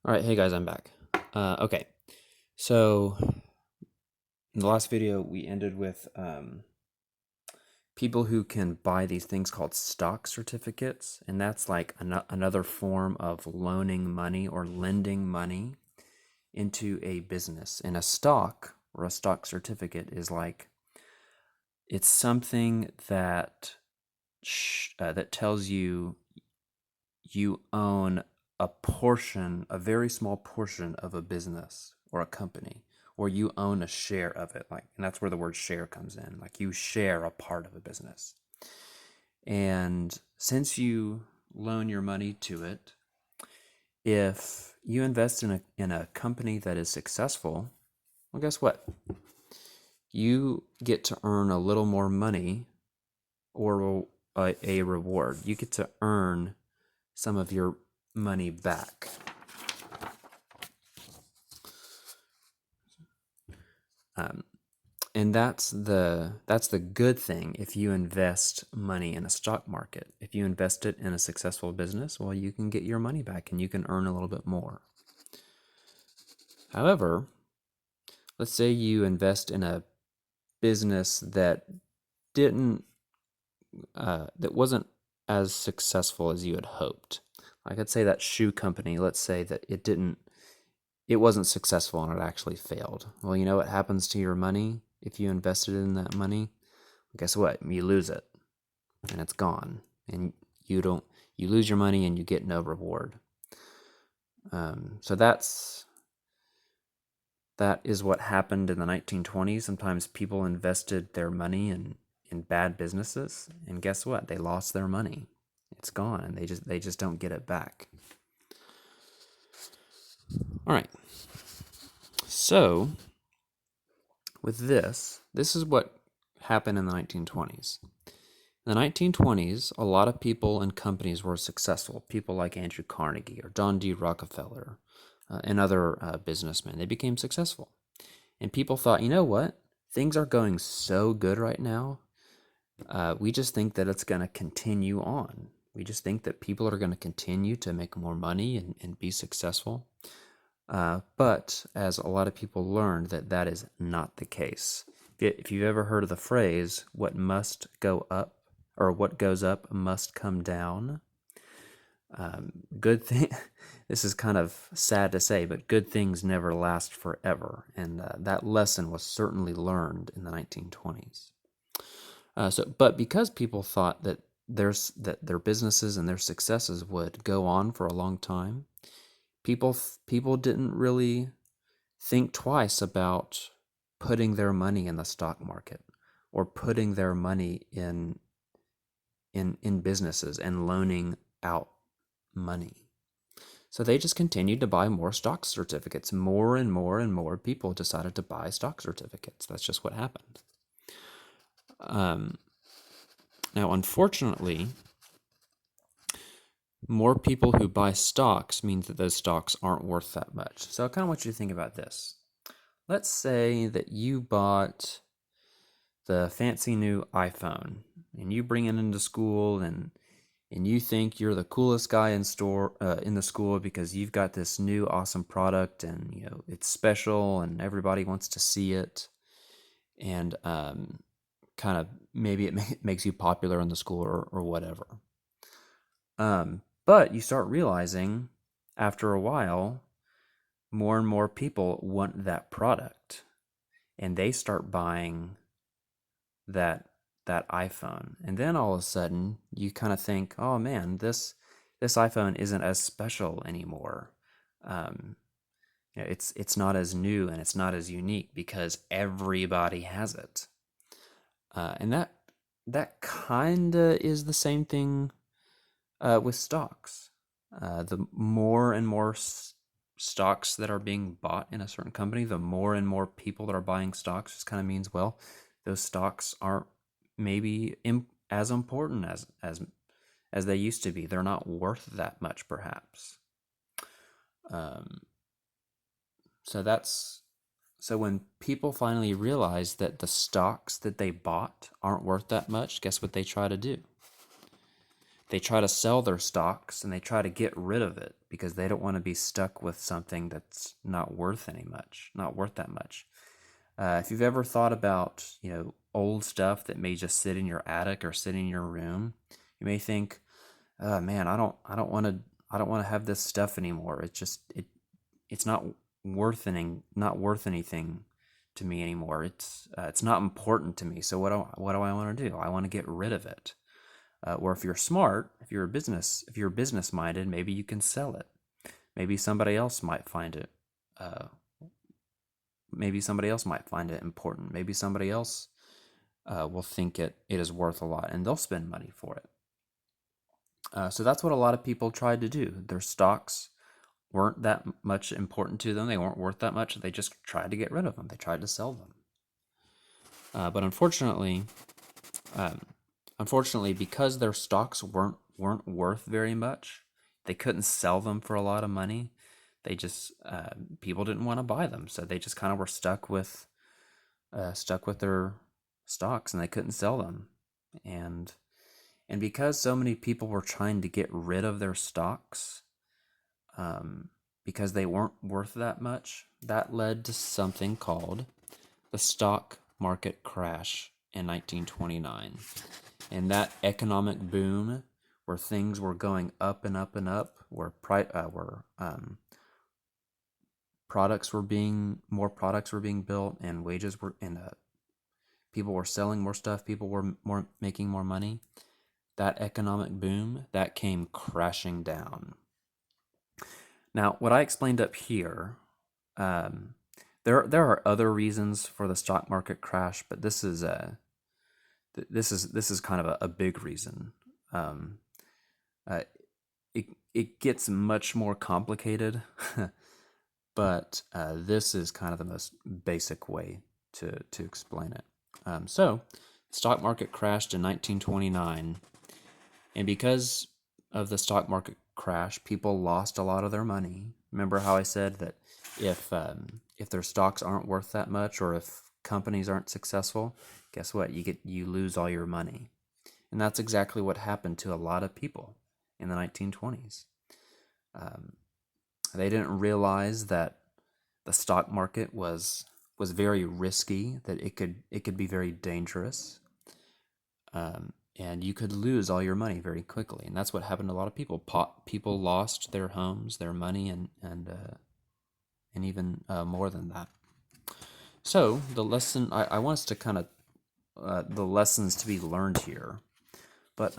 All right, hey guys, I'm back. Okay, so in the last video, we ended with people who can buy these things called stock certificates, and that's like another form of loaning money or lending money into a business. And a stock or a stock certificate is like it's something that that tells you you own a very small portion of a business or a company, or you own a share of it. Like, and that's where the word share comes in. Like you share a part of a business. And since you loan your money to it, if you invest in a company that is successful, well, guess what? You get to earn a little more money or a reward. You get to earn some of your money back. Um, and that's the good thing if you invest money in a stock market. If you invest it in a successful business, well, you can get your money back and you can earn a little bit more. However, let's say you invest in a business didn't that wasn't as successful as you had hoped. Like, let's say that shoe company, let's say that it wasn't successful and it actually failed. Well, you know what happens to your money if you invested in that money? Guess what? You lose it and it's gone. And you lose your money and you get no reward. So that is what happened in the 1920s. Sometimes people invested their money in bad businesses, and guess what? They lost their money. It's gone, and they just don't get it back. All right. So with this is what happened in the 1920s. In the 1920s, a lot of people and companies were successful. People like Andrew Carnegie or John D. Rockefeller and other businessmen. They became successful. And people thought, you know what? Things are going so good right now. We just think that it's going to continue on. We just think that people are going to continue to make more money and be successful. But as a lot of people learned, that is not the case. If you've ever heard of the phrase, what must go up or what goes up must come down, good thing. This is kind of sad to say, but good things never last forever, and that lesson was certainly learned in the 1920s. But because people thought that their businesses and their successes would go on for a long time, people didn't really think twice about putting their money in the stock market or putting their money in businesses and loaning out money. So they just continued to buy more stock certificates. More and more and more people decided to buy stock certificates. That's just what happened. Now, unfortunately, more people who buy stocks means that those stocks aren't worth that much. So I kind of want you to think about this. Let's say that you bought the fancy new iPhone and you bring it into school and you think you're the coolest guy in the school because you've got this new awesome product and it's special and everybody wants to see it, and kind of maybe it makes you popular in the school or whatever. But you start realizing after a while more and more people want that product and they start buying that iPhone. And then all of a sudden you kind of think, oh man, this iPhone isn't as special anymore. Um, it's not as new and it's not as unique because everybody has it. And that kind of is the same thing with stocks. The more and more stocks that are being bought in a certain company, the more and more people that are buying stocks just kind of means, well, those stocks aren't maybe as important as they used to be. They're not worth that much, perhaps. Um, so that's so when people finally realize that the stocks that they bought aren't worth that much, guess what they try to do? they try to sell their stocks and they try to get rid of it because they don't want to be stuck with something that's not worth that much. If you've ever thought about, old stuff that may just sit in your attic or sit in your room, you may think, "Oh man, I don't want to have this stuff anymore. It's not worth anything to me anymore. It's not important to me. So what do I want to do? I want to get rid of it." Or if you're smart, if you're business minded, maybe you can sell it. Maybe somebody else might find it. Maybe somebody else might find it important. Maybe somebody else will think it is worth a lot, and they'll spend money for it. So that's what a lot of people tried to do. Their stocks weren't that much important to them. They weren't worth that much. They just tried to get rid of them. They tried to sell them. But unfortunately, because their stocks weren't worth very much, they couldn't sell them for a lot of money. They just people didn't want to buy them, so they just kind of were stuck with their stocks, and they couldn't sell them. And because so many people were trying to get rid of their stocks, because they weren't worth that much, that led to something called the stock market crash in 1929. And that economic boom, where things were going up and up and up, where more products were being built, and wages were, and people were selling more stuff, people were making more money. That economic boom, that came crashing down. Now, what I explained up here, there are other reasons for the stock market crash, but this is kind of a big reason. It gets much more complicated, but this is kind of the most basic way to explain it. So, the stock market crashed in 1929, and because of the stock market crash, people lost a lot of their money. Remember how I said that if their stocks aren't worth that much, or if companies aren't successful, guess what? You lose all your money. And that's exactly what happened to a lot of people in the 1920s. They didn't realize that the stock market was very risky, that it could be very dangerous, and you could lose all your money very quickly. And that's what happened to a lot of people. People lost their homes, their money, and even more than that. So the lesson I want us to kind of the lessons to be learned here, but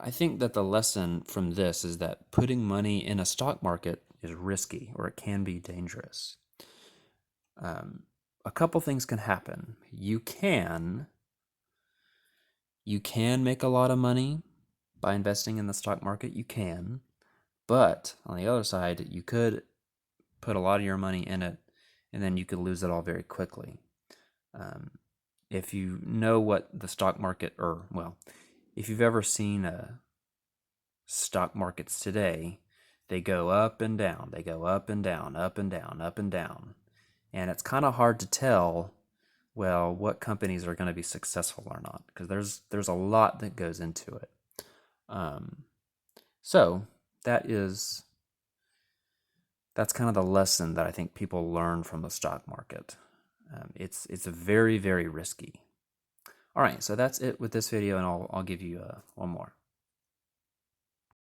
I think that the lesson from this is that putting money in a stock market is risky, or it can be dangerous. A couple things can happen. You can make a lot of money by investing in the stock market. You can, but on the other side, you could put a lot of your money in it, and then you could lose it all very quickly. If you know what the stock market, if you've ever seen stock markets today, they go up and down, they go up and down, up and down, up and down. And it's kind of hard to tell, well, what companies are going to be successful or not, because there's a lot that goes into it. So that's kind of the lesson that I think people learn from the stock market. It's very, very risky. All right, so that's it with this video, and I'll give you one more.